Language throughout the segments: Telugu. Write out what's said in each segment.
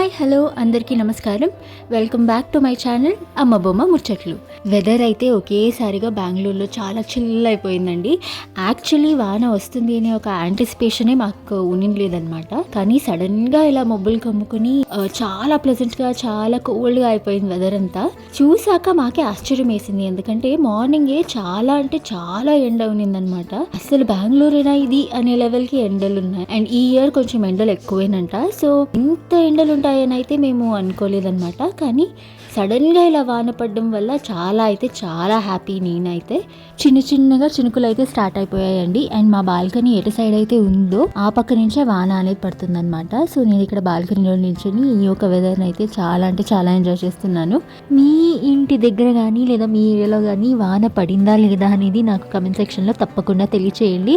హాయ్ హలో అందరికీ నమస్కారం. Welcome back to my channel అమ్మ బొమ్మ ముచ్చట్లు. వెదర్ అయితే ఒకేసారిగా బెంగళూరులో చాలా చిల్ అయిపోయిందండి. యాక్చువల్లీ వాన వస్తుంది అనే ఒక యాంటిసిపేషనే మాకు లేదనమాట. కానీ సడన్గా ఇలా మబ్బులు కమ్ముకొని చాలా ప్లెజెంట్గా చాలా కోల్డ్గా అయిపోయింది వెదర్ అంతా. చూసాక మాకే ఆశ్చర్యం వేసింది, ఎందుకంటే మార్నింగే చాలా అంటే చాలా ఎండ ఉన్నిందనమాట. అసలు బెంగళూరేనా ఇది అనే లెవెల్కి ఎండలు ఉన్నాయి. అండ్ ఈ ఇయర్ కొంచెం ఎండలు ఎక్కువేనంట. సో ఇంత ఎండలు ఉంటాయని అయితే మేము అనుకోలేదన్నమాట. కానీ సడన్గా ఇలా వాన పడడం వల్ల చాలా హ్యాపీ. నేనైతే చిన్నగా చినుకులు అయితే స్టార్ట్ అయిపోయాయండి. అండ్ మా బాల్కనీ ఎటు సైడ్ అయితే ఉందో ఆ పక్క నుంచే వాన అనేది పడుతుంది అనమాట. సో నేను ఇక్కడ బాల్కనీలో నిల్చొని ఈ యొక్క వెదర్ని అయితే చాలా ఎంజాయ్ చేస్తున్నాను. మీ ఇంటి దగ్గర కానీ లేదా మీ ఏరియాలో కానీ వాన పడిందా లేదా అనేది నాకు కమెంట్ సెక్షన్లో తప్పకుండా తెలియచేయండి.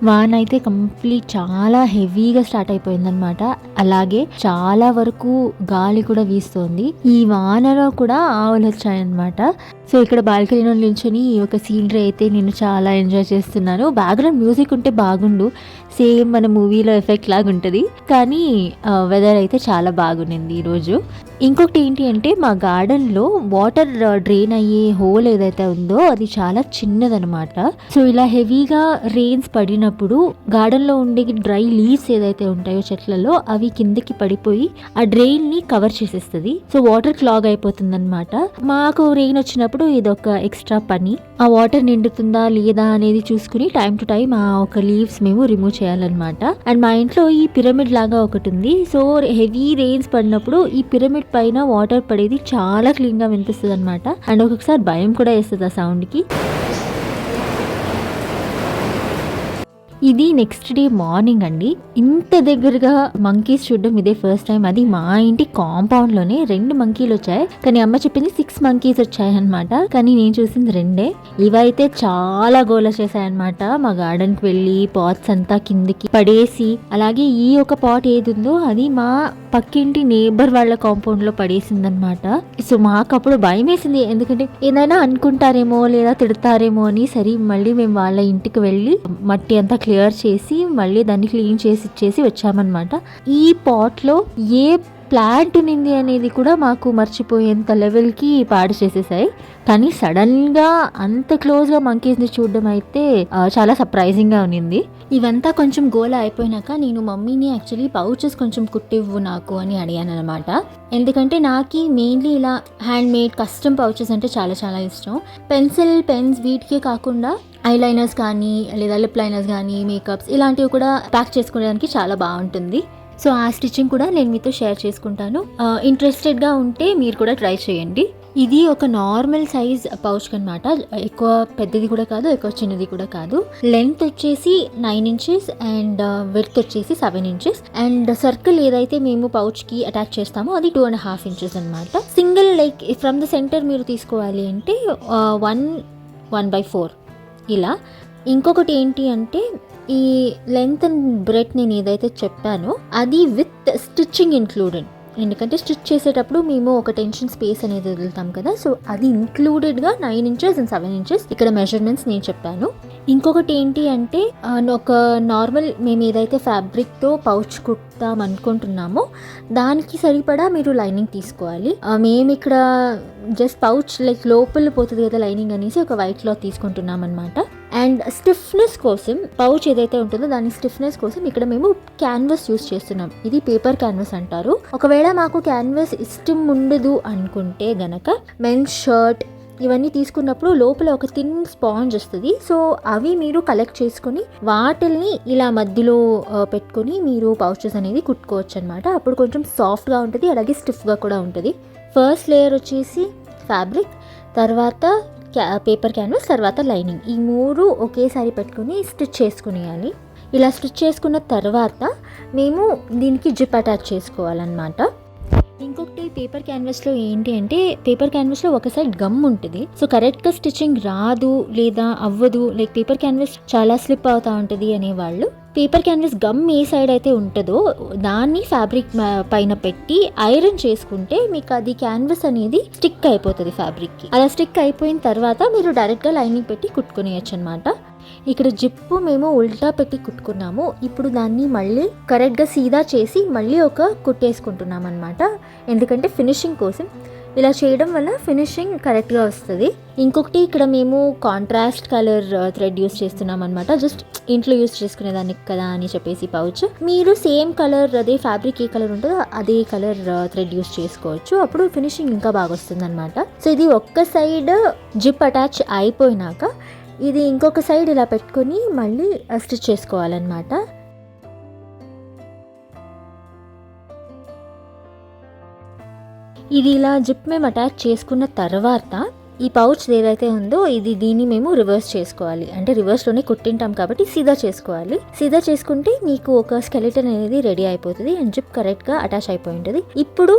వాన అయితే కంప్లీట్ చాలా హెవీగా స్టార్ట్ అయిపోయిందనమాట. అలాగే చాలా వరకు గాలి కూడా వీస్తోంది. ఈ వానలో కూడా ఆవులు వచ్చాయన్నమాట. సో ఇక్కడ బాల్కనీలో నిల్చొని ఈ యొక్క సీనరీ అయితే నేను చాలా ఎంజాయ్ చేస్తున్నాను. బ్యాక్గ్రౌండ్ మ్యూజిక్ ఉంటే బాగుండు, సేమ్ మన మూవీలో ఎఫెక్ట్ లాగా ఉంటుంది. కానీ వెదర్ అయితే చాలా బాగుంది ఈరోజు. ఇంకొకటి ఏంటి అంటే మా గార్డెన్లో వాటర్ డ్రైన్ అయ్యే హోల్ ఏదైతే ఉందో అది చాలా చిన్నదనమాట. సో ఇలా హెవీగా రెయిన్స్ పడినప్పుడు గార్డెన్లో ఉండే డ్రై లీవ్స్ ఏదైతే ఉంటాయో చెట్లలో అవి కిందకి పడిపోయి ఆ డ్రైన్ని కవర్ చేసేస్తుంది. సో వాటర్ క్లాగ్ అయిపోతుంది అనమాట. మాకు రెయిన్ వచ్చినప్పుడు ఇదొక ఎక్స్ట్రా పని. ఆ వాటర్ నిండుతుందా లేదా అనేది చూసుకుని టైం టు టైం ఆ ఒక లీవ్స్ మేము రిమూవ్ చేయాలన్నమాట. అండ్ మా ఇంట్లో ఈ పిరమిడ్ లాగా ఒకటి ఉంది. సో హెవీ రెయిన్స్ పడినప్పుడు ఈ పిరమిడ్ పైన వాటర్ పడేది చాలా క్లీన్ గా వినిపిస్తుంది అనమాట. అండ్ ఒక్కొక్కసారి భయం కూడా వేస్తుంది ఆ సౌండ్ కి. ఇది నెక్స్ట్ డే మార్నింగ్ అండి. ఇంత దగ్గరగా మంకీస్ చూడడం ఇదే ఫస్ట్ టైం. అది మా ఇంటి కాంపౌండ్ లోనే 2 మంకీలు వచ్చాయి. కానీ అమ్మ చెప్పింది 6 మంకీస్ వచ్చాయి అనమాట. కానీ నేను చూసింది 2. ఇవైతే చాలా గోల చేశాయన్నమాట. మా గార్డెన్ కి వెళ్ళి పాట్స్ అంతా కిందికి పడేసి, అలాగే ఈ ఒక పాట్ ఏది ఉందో అది మా పక్కింటి నేబర్ వాళ్ళ కాంపౌండ్ లో పడేసిందనమాట. సో మాకు అప్పుడు భయం వేసింది, ఎందుకంటే ఏదైనా అనుకుంటారేమో లేదా తిడతారేమో అని. సరే మళ్ళీ మేము వాళ్ళ ఇంటికి వెళ్ళి మట్టి అంతా క్లియర్ చేసి మళ్ళీ దాన్ని క్లీన్ చేసి ఇచ్చేసి వచ్చామన్నమాట. ఈ పాట్లో ఏ ప్లాంట్ ఉన్నింది అనేది కూడా మాకు మర్చిపోయేంత లెవెల్కి పాడు చేసేసాయి. కానీ సడన్గా అంత క్లోజ్గా మంకీస్ని చూడడం అయితే చాలా సర్ప్రైజింగ్గా ఉన్నింది. ఇవంతా కొంచెం గోల అయిపోయినాక నేను మమ్మీని యాక్చువల్లీ పౌచెస్ కొంచెం కుట్టివ్వు నాకు అని అడిగాను అనమాట. ఎందుకంటే నాకు మెయిన్లీ ఇలా హ్యాండ్ మేడ్ కస్టమ్ పౌచెస్ అంటే చాలా ఇష్టం. పెన్స్ వీటికే కాకుండా ఐలైనర్స్ కానీ లేదా లిప్ లైనర్స్ కానీ మేకప్స్ ఇలాంటివి కూడా ప్యాక్ చేసుకోవడానికి చాలా బాగుంటుంది. సో ఆ స్టిచ్చింగ్ కూడా నేను మీతో షేర్ చేసుకుంటాను. ఇంట్రెస్టెడ్గా ఉంటే మీరు కూడా ట్రై చేయండి. ఇది ఒక నార్మల్ సైజ్ పౌచ్ అనమాట. ఎక్కువ పెద్దది కూడా కాదు, ఎక్కువ చిన్నది కూడా కాదు. లెంత్ వచ్చేసి 9 ఇంచెస్ అండ్ విడ్త్ వచ్చేసి 7 ఇంచెస్. అండ్ సర్కిల్ ఏదైతే మేము పౌచ్ కి అటాచ్ చేస్తామో అది 2.5 ఇంచెస్ అనమాట. Single like from the centre మీరు తీసుకోవాలి అంటే 1/4 ఇలా. ఇంకొకటి ఏంటి అంటే ఈ లెంత్ అండ్ బ్రెడ్త్ నేను ఏదైతే చెప్పానో అది విత్ స్టిచ్చింగ్ ఇంక్లూడెడ్. ఎందుకంటే స్టిచ్ చేసేటప్పుడు మేము ఒక టెన్షన్ స్పేస్ అనేది వదులుతాం కదా. సో అది ఇంక్లూడెడ్గా 9 ఇంచెస్ అండ్ 7 ఇంచెస్ ఇక్కడ మెజర్మెంట్స్ నేను చెప్పాను. ఇంకొకటి ఏంటి అంటే ఒక నార్మల్ మేము ఏదైతే ఫ్యాబ్రిక్తో పౌచ్ కుడతాం అనుకుంటున్నామో దానికి సరిపడా మీరు లైనింగ్ తీసుకోవాలి. మేము ఇక్కడ జస్ట్ పౌచ్ లైక్ లోపల పోతుంది కదా లైనింగ్ అనేసి ఒక వైట్ క్లాత్ తీసుకుంటున్నాం అనమాట. అండ్ స్టిఫ్నెస్ కోసం పౌచ్ ఏదైతే ఉంటుందో దాని స్టిఫ్నెస్ కోసం ఇక్కడ మేము క్యాన్వాస్ యూస్ చేస్తున్నాం. ఇది పేపర్ క్యాన్వాస్ అంటారు. ఒకవేళ మాకు క్యాన్వాస్ ఇష్టం ఉండదు అనుకుంటే గనక మెన్స్ షర్ట్ ఇవన్నీ తీసుకున్నప్పుడు లోపల ఒక థిన్ స్పాంజ్ వస్తుంది. సో అవి మీరు కలెక్ట్ చేసుకుని వాటిల్ని ఇలా మధ్యలో పెట్టుకొని మీరు పౌచెస్ అనేది కుట్టుకోవచ్చు అనమాట. అప్పుడు కొంచెం సాఫ్ట్గా ఉంటుంది, అలాగే స్టిఫ్గా కూడా ఉంటుంది. ఫస్ట్ లేయర్ వచ్చేసి ఫ్యాబ్రిక్, తర్వాత పేపర్ క్యాన్వాస్, తర్వాత లైనింగ్. ఈ 3 ఒకేసారి పెట్టుకుని స్టిచ్ చేసుకునేయాలి. ఇలా స్టిచ్ చేసుకున్న తర్వాత మేము దీనికి జిప్ అటాచ్ చేసుకోవాలన్నమాట. ఇంకొకటి పేపర్ క్యాన్వాస్లో ఏంటి అంటే పేపర్ క్యాన్వాస్లో ఒక సైడ్ గమ్ ఉంటుంది. సో కరెక్ట్గా స్టిచ్చింగ్ రాదు లేదా అవ్వదు, లైక్ పేపర్ క్యాన్వాస్ చాలా స్లిప్ అవుతూ ఉంటుంది అనేవాళ్ళు పేపర్ క్యాన్వాస్ గమ్ ఏ సైడ్ అయితే ఉంటుందో దాన్ని ఫ్యాబ్రిక్ పైన పెట్టి ఐరన్ చేసుకుంటే మీకు అది క్యాన్వాస్ అనేది స్టిక్ అయిపోతుంది ఫ్యాబ్రిక్కి. అలా స్టిక్ అయిపోయిన తర్వాత మీరు డైరెక్ట్గా లైనింగ్ పెట్టి కుట్టుకునేయచ్చు అనమాట. ఇక్కడ జిప్పు మేము ఉల్టా పెట్టి కుట్టుకున్నాము. ఇప్పుడు దాన్ని మళ్ళీ కరెక్ట్గా సీదా చేసి మళ్ళీ ఒక కుట్టేసుకుంటున్నాం అనమాట. ఎందుకంటే ఫినిషింగ్ కోసం ఇలా చేయడం వల్ల ఫినిషింగ్ కరెక్ట్గా వస్తుంది. ఇంకొకటి ఇక్కడ మేము కాంట్రాస్ట్ కలర్ థ్రెడ్ యూస్ చేస్తున్నాం అనమాట. జస్ట్ ఇంట్లో యూస్ చేసుకునేదానికి కదా అని చెప్పేసి పౌచ్. మీరు సేమ్ కలర్ అదే ఫ్యాబ్రిక్ ఏ కలర్ ఉంటుందో అదే కలర్ థ్రెడ్ యూస్ చేసుకోవచ్చు. అప్పుడు ఫినిషింగ్ ఇంకా బాగా వస్తుంది అనమాట. సో ఇది ఒక్క సైడ్ జిప్ అటాచ్ అయిపోయినాక ఇది ఇంకొక సైడ్ ఇలా పెట్టుకొని మళ్ళీ స్టిచ్ చేసుకోవాలన్నమాట. ఇది ఇలా జిప్ మేము అటాచ్ చేసుకున్న తర్వాత ఈ పౌచ్ ఏదైతే ఉందో దీన్ని మేము రివర్స్ చేసుకోవాలి. అంటే రివర్స్లోనే కుట్టింటాం కాబట్టి సీదా చేసుకోవాలి. సీదా చేసుకుంటే మీకు ఒక స్కెలిటన్ అనేది రెడీ అయిపోతుంది అండ్ జిప్ కరెక్ట్గా అటాచ్ అయిపోయి ఉంటుంది. ఇప్పుడు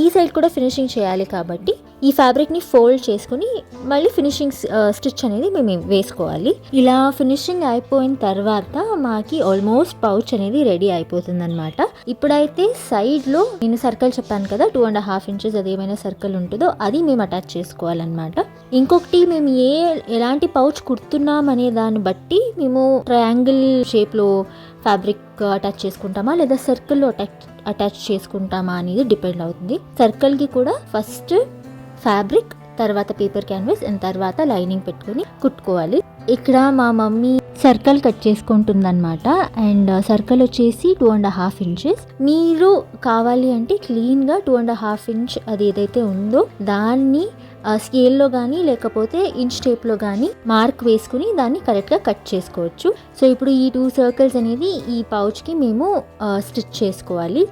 ఈ సైడ్ కూడా ఫినిషింగ్ చేయాలి కాబట్టి ఈ ఫ్యాబ్రిక్ని ఫోల్డ్ చేసుకుని మళ్ళీ ఫినిషింగ్ స్టిచ్ అనేది మేము వేసుకోవాలి. ఇలా ఫినిషింగ్ అయిపోయిన తర్వాత మాకి ఆల్మోస్ట్ పౌచ్ అనేది రెడీ అయిపోతుంది అనమాట. ఇప్పుడైతే సైడ్లో నేను సర్కిల్ చెప్పాను కదా 2.5 ఇంచెస్ అది ఏమైనా సర్కిల్ ఉంటుందో అది మేము అటాచ్ చేసుకోవాలన్నమాట. ఇంకొకటి మేము ఎలాంటి పౌచ్ కుడుతున్నాం అనే దాన్ని బట్టి మేము ట్రయాంగిల్ షేప్లో ఫ్యాబ్రిక్ అటాచ్ చేసుకుంటామా లేదా సర్కిల్లో అటాచ్ చేసుకుంటామా అనేది డిపెండ్ అవుతుంది. సర్కిల్కి కూడా ఫస్ట్ ఫ్యాబ్రిక్, తర్వాత పేపర్ క్యాన్వాస్ అండ్ తర్వాత లైనింగ్ పెట్టుకొని కుట్టుకోవాలి. ఇక్కడ మా మమ్మీ సర్కిల్ కట్ చేసుకుంటుందన్నమాట. అండ్ సర్కిల్ వచ్చేసి 2.5 ఇంచెస్. మీరు కావాలి అంటే క్లీన్గా 2.5 ఇంచ్ అది ఏదైతే ఉందో దాన్ని స్కేల్లో కానీ లేకపోతే ఇంచ్ టేప్లో కానీ మార్క్ వేసుకుని దాన్ని కరెక్ట్గా కట్ చేసుకోవచ్చు. సో ఇప్పుడు ఈ 2 సర్కిల్స్ అనేది ఈ పౌచ్కి మేము స్టిచ్ చేసుకోవాలి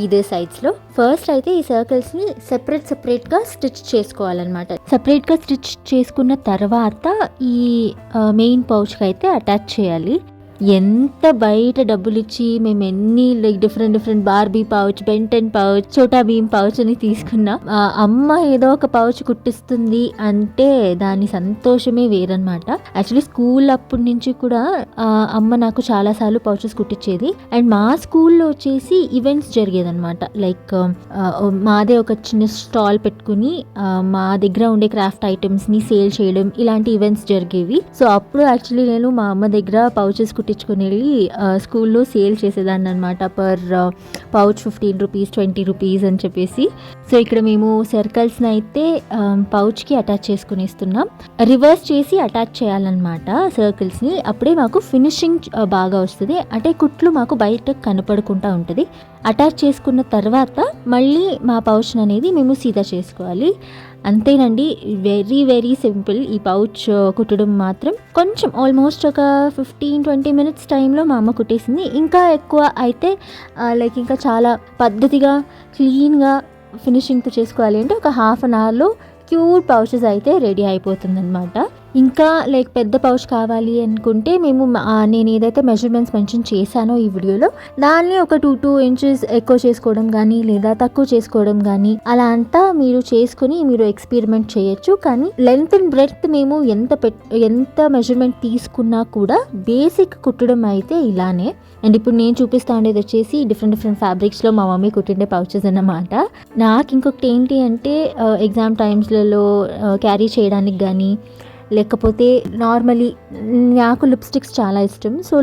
ఇదే సైడ్స్లో. ఫస్ట్ అయితే ఈ సర్కిల్స్ని సెపరేట్గా స్టిచ్ చేసుకోవాలన్నమాట. సెపరేట్గా స్టిచ్ చేసుకున్న తర్వాత ఈ మెయిన్ పౌచ్కి అయితే అటాచ్ చేయాలి. ఎంత బయట డబ్బులు ఇచ్చి మేము ఎన్ని different Barbie pouch, Ben Ten pouch, Chhota Bheem pouch అని తీసుకున్నా అమ్మ ఏదో ఒక పౌచ్ కుట్టిస్తుంది అంటే దాని సంతోషమే వేరనమాట. యాక్చువల్లీ స్కూల్ అప్పటి నుంచి కూడా అమ్మ నాకు చాలాసార్లు పౌచెస్ కుట్టించేది. అండ్ మా స్కూల్లో వచ్చేసి ఈవెంట్స్ జరిగేదనమాట. లైక్ మాదే ఒక చిన్న స్టాల్ పెట్టుకుని మా దగ్గర ఉండే క్రాఫ్ట్ ఐటమ్స్ని సేల్ చేయడం ఇలాంటి ఈవెంట్స్ జరిగేవి. సో అప్పుడు యాక్చువల్లీ నేను మా అమ్మ దగ్గర పౌచెస్ కుట్టించుకొని వెళ్ళి స్కూల్లో సేల్ చేసేదాన్ని అనమాట. పర్ పౌచ్ 15 రూపీస్, 20 రూపీస్ అని చెప్పేసి. సో ఇక్కడ మేము సర్కిల్స్ని అయితే పౌచ్కి అటాచ్ చేసుకుని ఇస్తున్నాం. రివర్స్ చేసి అటాచ్ చేయాలన్నమాట సర్కిల్స్ని. అప్పుడే మాకు ఫినిషింగ్ బాగా వస్తుంది. అంటే కుట్లు మాకు బయట కనపడకుండా ఉంటుంది. అటాచ్ చేసుకున్న తర్వాత మళ్ళీ మా పౌచ్ అనేది మేము సీదా చేసుకోవాలి. అంతేనండి, వెరీ సింపుల్. ఈ పౌచ్ కుట్టడం మాత్రం కొంచెం ఆల్మోస్ట్ ఒక 15-20 మినిట్స్ టైంలో మా అమ్మ కుట్టేసింది. ఇంకా ఎక్కువ అయితే లైక్ ఇంకా చాలా పద్ధతిగా క్లీన్గా ఫినిషింగ్తో చేసుకోవాలి అంటే ఒక హాఫ్ అన్ అవర్లో క్యూట్ పౌచెస్ అయితే రెడీ అయిపోతుంది అనమాట. ఇంకా లైక్ పెద్ద పౌచ్ కావాలి అనుకుంటే నేను ఏదైతే మెజర్మెంట్స్ మెన్షన్ చేశానో ఈ వీడియోలో దాన్ని ఒక 2 ఇంచెస్ ఎక్కువ చేసుకోవడం కానీ లేదా తక్కువ చేసుకోవడం కానీ అలా అంతా మీరు చేసుకుని మీరు ఎక్స్పెరిమెంట్ చేయొచ్చు. కానీ లెంత్ అండ్ బ్రెడ్త్ మేము ఎంత మెజర్మెంట్ తీసుకున్నా కూడా బేసిక్ కుట్టడం అయితే ఇలానే. అండ్ ఇప్పుడు నేను చూపిస్తా ఉండేది వచ్చేసి డిఫరెంట్ ఫ్యాబ్రిక్స్లో మా మమ్మీ కుట్టిండే పౌచెస్ అన్నమాట. నాకు ఇంకొకటి ఏంటి అంటే ఎగ్జామ్ టైమ్స్లలో క్యారీ చేయడానికి కానీ లేకపోతే నార్మలీ నాకు లిప్స్టిక్స్ చాలా ఇష్టం. సో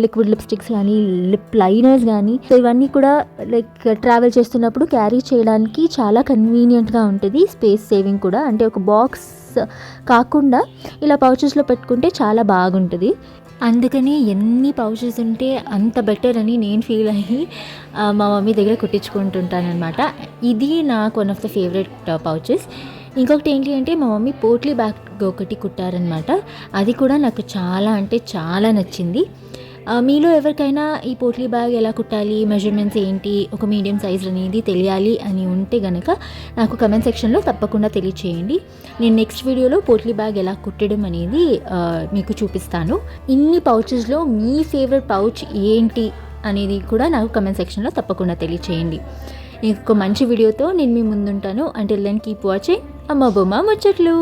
లిక్విడ్ లిప్స్టిక్స్ కానీ లిప్ లైనర్స్ కానీ సో ఇవన్నీ కూడా లైక్ ట్రావెల్ చేస్తున్నప్పుడు క్యారీ చేయడానికి చాలా కన్వీనియంట్గా ఉంటుంది. స్పేస్ సేవింగ్ కూడా. అంటే ఒక బాక్స్ కాకుండా ఇలా పౌచెస్లో పెట్టుకుంటే చాలా బాగుంటుంది. అందుకని ఎన్ని పౌచెస్ ఉంటే అంత బెటర్ అని నేను ఫీల్ అయ్యి మా మమ్మీ దగ్గర కుట్టించుకుంటుంటాను అనమాట. ఇది నాకు one of the favourite pouches. ఇంకొకటి ఏంటి అంటే మా మమ్మీ పోట్లీ బ్యాగ్ ఒకటి కుట్టారనమాట. అది కూడా నాకు చాలా అంటే చాలా నచ్చింది. మీలో ఎవరికైనా ఈ పోట్లీ బ్యాగ్ ఎలా కుట్టాలి, మెజర్మెంట్స్ ఏంటి, ఒక మీడియం సైజ్ అనేది తెలియాలి అని ఉంటే గనక నాకు కమెంట్ సెక్షన్లో తప్పకుండా తెలియచేయండి. నేను నెక్స్ట్ వీడియోలో పోట్లీ బ్యాగ్ ఎలా కుట్టడం అనేది మీకు చూపిస్తాను. ఇన్ని పౌచెస్లో మీ ఫేవరెట్ పౌచ్ ఏంటి అనేది కూడా నాకు కమెంట్ సెక్షన్లో తప్పకుండా తెలియచేయండి. ఇంకొక మంచి వీడియోతో నేను మీ ముందుంటాను. అంటిల్ దెన్ కీప్ వాచింగ్ అమ్మ బొమ్మ ముచ్చట్లు.